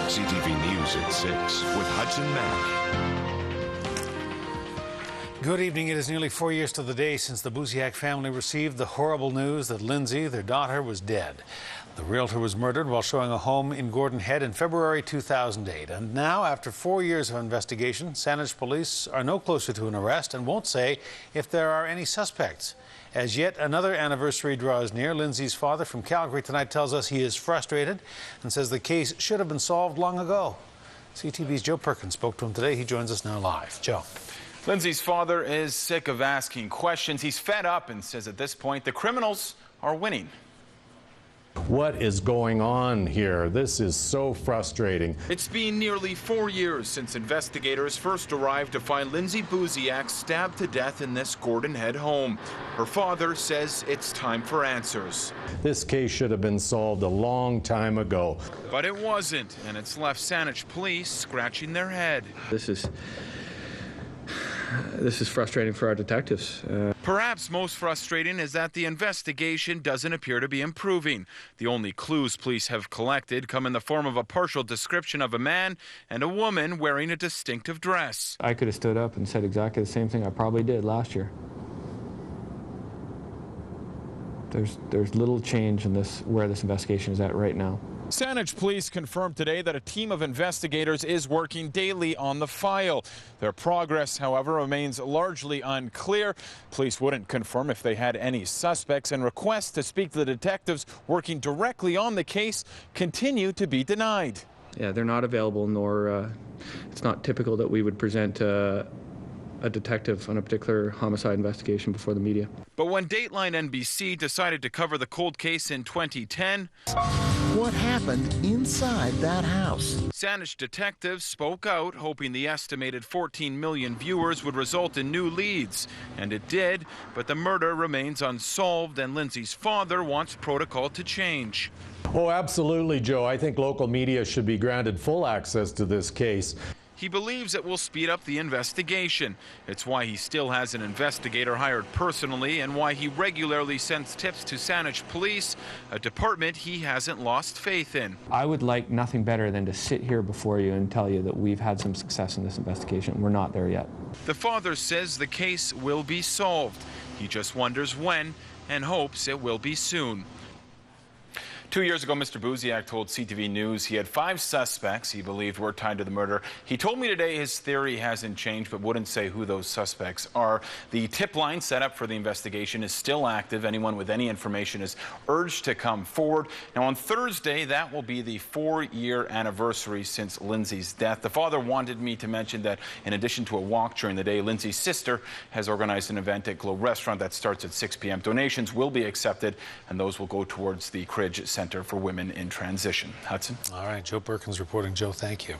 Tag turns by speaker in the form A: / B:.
A: CTV News at 6 with Hudson Mack.
B: Good evening. It is nearly 4 years to the day since the Buziak family received the horrible news that Lindsay, their daughter, was dead. The realtor was murdered while showing a home in Gordon Head in February 2008. And now, after 4 years of investigation, Saanich Police are no closer to an arrest and won't say if there are any suspects. As yet another anniversary draws near, Lindsay's father from Calgary tonight tells us he is frustrated and says the case should have been solved long ago. CTV's Joe Perkins spoke to him today. He joins us now live. Joe.
C: Lindsay's father is sick of asking questions. He's fed up and says at this point the criminals are winning.
D: What is going on here? This is so frustrating.
C: It's been nearly 4 years since investigators first arrived to find Lindsay Buziak stabbed to death in this Gordon Head home. Her father says it's time for answers.
D: This case should have been solved a long time ago.
C: But it wasn't, and it's left Saanich Police scratching their head.
E: This is frustrating for our detectives.
C: Perhaps most frustrating is that the investigation doesn't appear to be improving. The only clues police have collected come in the form of a partial description of a man and a woman wearing a distinctive dress.
E: I could have stood up and said exactly the same thing I probably did last year. There's little change in this, where this investigation is at right now.
C: Saanich Police confirmed today that a team of investigators is working daily on the file. Their progress, however, remains largely unclear. Police wouldn't confirm if they had any suspects, and requests to speak to the detectives working directly on the case continue to be denied.
E: Yeah, they're not available, nor it's not typical that we would present a detective on a particular homicide investigation before the media.
C: But when Dateline NBC decided to cover the cold case in 2010,
F: what happened inside that house?
C: Saanich detectives spoke out, hoping the estimated 14 million viewers would result in new leads. And it did, but the murder remains unsolved, and Lindsay's father wants protocol to change.
D: Oh, absolutely, Joe. I think local media should be granted full access to this case.
C: He believes it will speed up the investigation. It's why he still has an investigator hired personally and why he regularly sends tips to Saanich Police, a department he hasn't lost faith in.
E: I would like nothing better than to sit here before you and tell you that we've had some success in this investigation. We're not there yet.
C: The father says the case will be solved. He just wonders when and hopes it will be soon. 2 years ago, Mr. Buziak told CTV News he had 5 suspects he believed were tied to the murder. He told me today his theory hasn't changed, but wouldn't say who those suspects are. The tip line set up for the investigation is still active. Anyone with any information is urged to come forward. Now, on Thursday, that will be the 4-year anniversary since Lindsay's death. The father wanted me to mention that in addition to a walk during the day, Lindsay's sister has organized an event at Glow Restaurant that starts at 6 p.m. Donations will be accepted, and those will go towards the Cridge Center for Women in Transition. Hudson.
B: All right, Joe Perkins reporting. Joe, thank you.